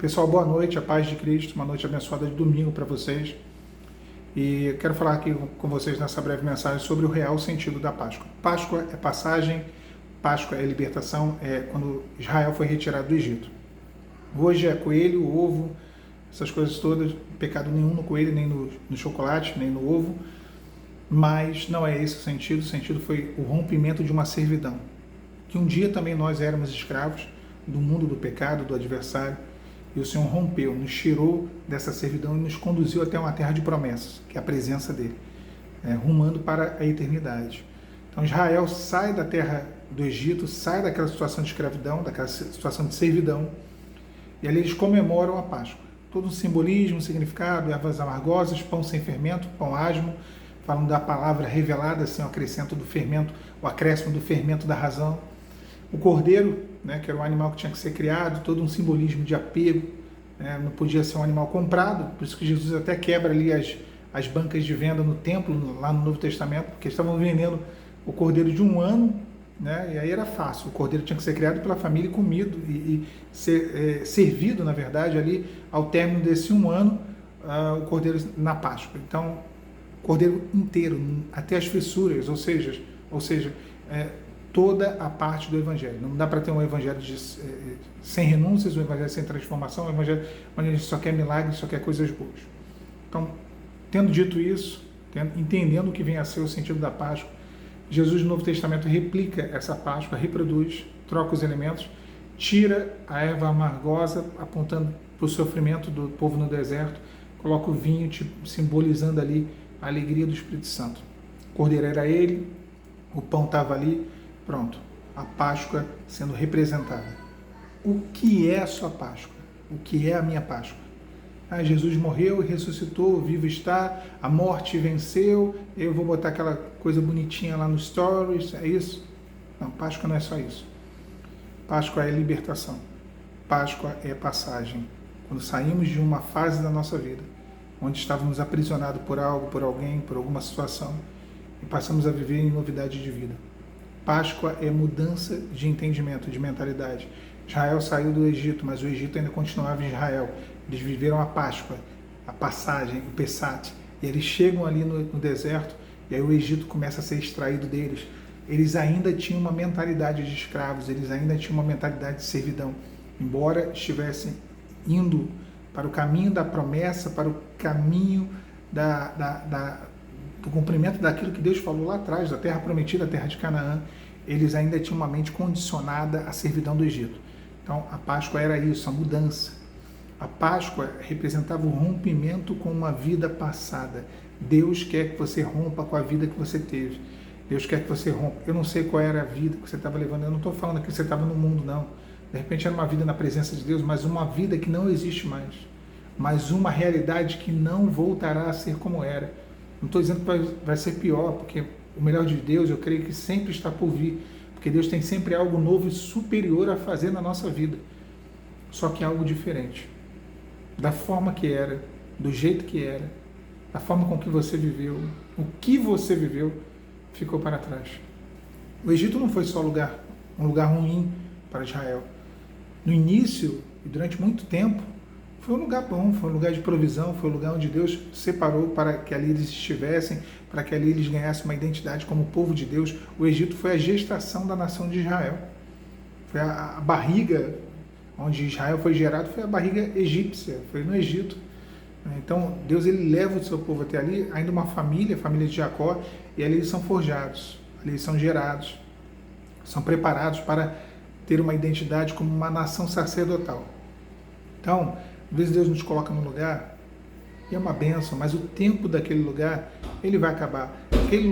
Pessoal, boa noite, a paz de Cristo, uma noite abençoada de domingo para vocês. E eu quero falar aqui com vocês nessa breve mensagem sobre o real sentido da Páscoa. Páscoa é passagem, Páscoa é libertação, é quando Israel foi retirado do Egito. Hoje é coelho, ovo, essas coisas todas, pecado nenhum no coelho, nem no chocolate, nem no ovo, mas não é esse o sentido foi o rompimento de uma servidão, que um dia também nós éramos escravos do mundo do pecado, do adversário, e o Senhor rompeu, nos tirou dessa servidão e nos conduziu até uma terra de promessas, que é a presença dele, rumando para a eternidade. Então Israel sai da terra do Egito, sai daquela situação de escravidão, daquela situação de servidão, e ali eles comemoram a Páscoa. Todo um simbolismo, um significado, ervas amargosas, pão sem fermento, pão asmo, falando da palavra revelada, assim, o acrescento do fermento, o acréscimo do fermento da razão. O cordeiro, que era um animal que tinha que ser criado, todo um simbolismo de apego, não podia ser um animal comprado, por isso que Jesus até quebra ali as bancas de venda no templo, lá no Novo Testamento, porque estavam vendendo o cordeiro de um ano, e aí era fácil, o cordeiro tinha que ser criado pela família e comido, e ser servido, na verdade, ali ao término desse um ano, o cordeiro na Páscoa. Então, cordeiro inteiro, até as fissuras, ou seja, toda a parte do Evangelho. Não dá para ter um Evangelho sem renúncias, um Evangelho sem transformação, um Evangelho onde a gente só quer milagres, só quer coisas boas. Então, tendo dito isso, entendendo o que vem a ser o sentido da Páscoa, Jesus no Novo Testamento replica essa Páscoa, reproduz, troca os elementos, tira a erva amargosa, apontando para o sofrimento do povo no deserto, coloca o vinho, simbolizando ali a alegria do Espírito Santo. O cordeiro era ele, o pão estava ali, pronto, a Páscoa sendo representada. O que é a sua Páscoa? O que é a minha Páscoa? Jesus morreu e ressuscitou, vivo está, a morte venceu, eu vou botar aquela coisa bonitinha lá no Stories, é isso? Não, Páscoa não é só isso. Páscoa é libertação. Páscoa é passagem. Quando saímos de uma fase da nossa vida, onde estávamos aprisionados por algo, por alguém, por alguma situação, e passamos a viver em novidade de vida. Páscoa é mudança de entendimento, de mentalidade. Israel saiu do Egito, mas o Egito ainda continuava em Israel. Eles viveram a Páscoa, a passagem, o Pessat. E eles chegam ali no deserto, e aí o Egito começa a ser extraído deles. Eles ainda tinham uma mentalidade de escravos, eles ainda tinham uma mentalidade de servidão. Embora estivessem indo para o caminho da promessa, para o caminho do cumprimento daquilo que Deus falou lá atrás, da terra prometida, a terra de Canaã, eles ainda tinham uma mente condicionada à servidão do Egito. Então, a Páscoa era isso, a mudança. A Páscoa representava o rompimento com uma vida passada. Deus quer que você rompa com a vida que você teve. Deus quer que você rompa. Eu não sei qual era a vida que você estava levando, eu não estou falando que você estava no mundo, não. De repente era uma vida na presença de Deus, mas uma vida que não existe mais. Mas uma realidade que não voltará a ser como era. Não estou dizendo que vai ser pior, porque o melhor de Deus, eu creio que sempre está por vir, porque Deus tem sempre algo novo e superior a fazer na nossa vida, só que algo diferente, da forma que era, do jeito que era, da forma com que você viveu, o que você viveu, ficou para trás. O Egito não foi só um lugar ruim para Israel. No início, e durante muito tempo, foi um lugar bom, foi um lugar de provisão, foi um lugar onde Deus separou para que ali eles estivessem, para que ali eles ganhassem uma identidade como povo de Deus. O Egito foi a gestação da nação de Israel. Foi a barriga onde Israel foi gerado, foi a barriga egípcia, foi no Egito. Então, Deus ele leva o seu povo até ali, ainda uma família, a família de Jacó, e ali eles são forjados, ali eles são gerados, são preparados para ter uma identidade como uma nação sacerdotal. Então, às vezes Deus nos coloca num lugar e é uma bênção, mas o tempo daquele lugar, ele vai acabar. Aquele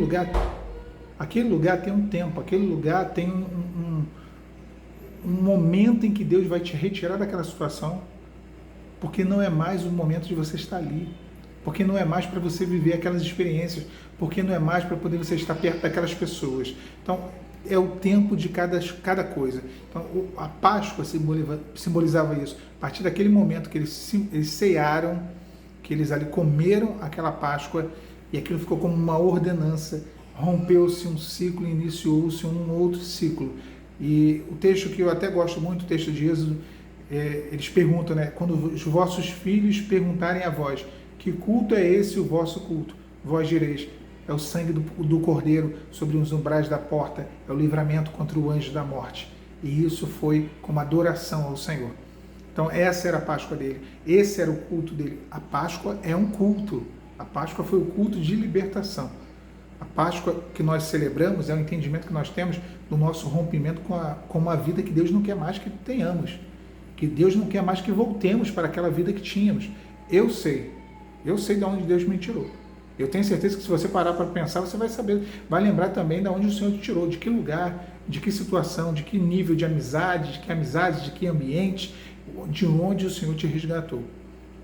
lugar tem um tempo, aquele lugar tem um momento em que Deus vai te retirar daquela situação, porque não é mais o momento de você estar ali, porque não é mais para você viver aquelas experiências, porque não é mais para poder você estar perto daquelas pessoas. Então, é o tempo de cada coisa. Então, a Páscoa simbolizava isso. A partir daquele momento que eles cearam, que eles ali comeram aquela Páscoa, e aquilo ficou como uma ordenança, rompeu-se um ciclo, iniciou-se um outro ciclo. E o texto que eu até gosto muito, o texto de Êxodo, eles perguntam, né? Quando os vossos filhos perguntarem a vós, que culto é esse o vosso culto? Vós direis, é o sangue do Cordeiro sobre os umbrais da porta, é o livramento contra o anjo da morte. E isso foi como adoração ao Senhor. Então essa era a Páscoa dele, esse era o culto dele. A Páscoa é um culto, a Páscoa foi o culto de libertação. A Páscoa que nós celebramos é o entendimento que nós temos do nosso rompimento com uma vida que Deus não quer mais que tenhamos, que Deus não quer mais que voltemos para aquela vida que tínhamos. Eu sei de onde Deus me tirou. Eu tenho certeza que se você parar para pensar, você vai saber, vai lembrar também de onde o Senhor te tirou, de que lugar, de que situação, de que nível de amizade, de que ambiente, de onde o Senhor te resgatou.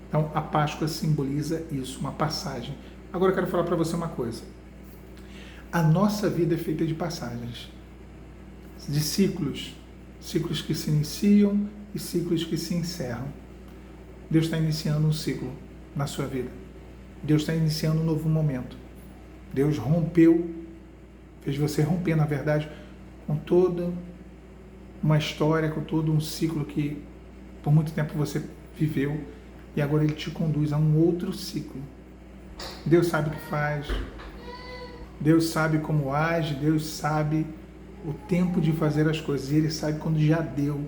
Então, a Páscoa simboliza isso, uma passagem. Agora eu quero falar para você uma coisa. A nossa vida é feita de passagens, de ciclos, ciclos que se iniciam e ciclos que se encerram. Deus está iniciando um ciclo na sua vida. Deus está iniciando um novo momento. Deus rompeu, fez você romper, na verdade, com toda uma história, com todo um ciclo que por muito tempo você viveu, e agora Ele te conduz a um outro ciclo. Deus sabe o que faz, Deus sabe como age, Deus sabe o tempo de fazer as coisas, e Ele sabe quando já deu.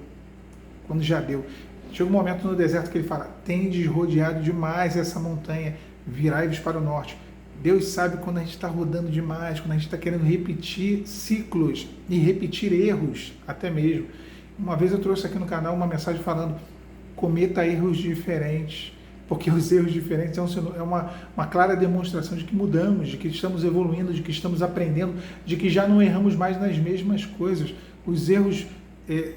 Quando já deu. Chega um momento no deserto que Ele fala, tendes rodeado demais essa montanha, virai-vos para o norte. Deus sabe quando a gente está rodando demais, quando a gente está querendo repetir ciclos e repetir erros até mesmo. Uma vez eu trouxe aqui no canal uma mensagem falando, cometa erros diferentes, porque os erros diferentes é uma clara demonstração de que mudamos, de que estamos evoluindo, de que estamos aprendendo, de que já não erramos mais nas mesmas coisas. Os erros,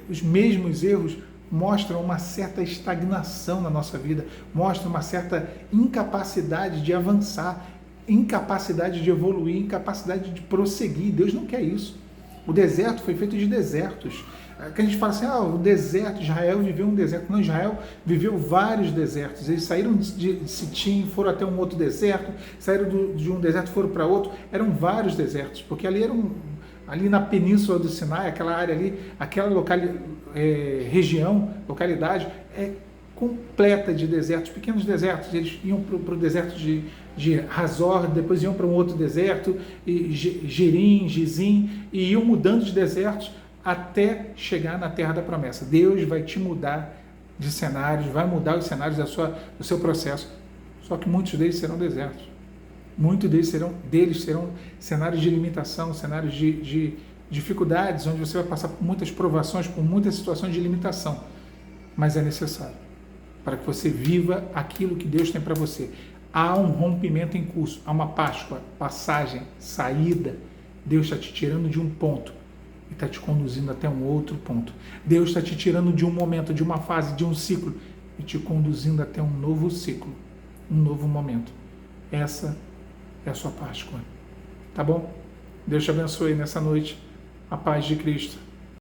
os mesmos erros, mostram uma certa estagnação na nossa vida, mostram uma certa incapacidade de avançar, incapacidade de evoluir, incapacidade de prosseguir. Deus não quer isso. O deserto foi feito de desertos. Que a gente fala assim, o deserto, Israel viveu um deserto. Não, Israel viveu vários desertos. Eles saíram de Sitim, foram até um outro deserto, saíram de um deserto, foram para outro. Eram vários desertos, porque ali na península do Sinai, aquela área ali, aquela localidade é completa de desertos, pequenos desertos. Eles iam para o deserto de Hazor, depois iam para um outro deserto, Gerim, Gizim, e iam mudando de desertos até chegar na terra da promessa. Deus vai te mudar de cenários, vai mudar os cenários do seu processo, só que muitos deles serão desertos. Muitos deles serão cenários de limitação, cenários de dificuldades, onde você vai passar por muitas provações, por muitas situações de limitação. Mas é necessário para que você viva aquilo que Deus tem para você. Há um rompimento em curso, há uma Páscoa, passagem, saída. Deus está te tirando de um ponto e está te conduzindo até um outro ponto. Deus está te tirando de um momento, de uma fase, de um ciclo e te conduzindo até um novo ciclo, um novo momento. Essa é a sua Páscoa. Tá bom? Deus te abençoe nessa noite. A paz de Cristo.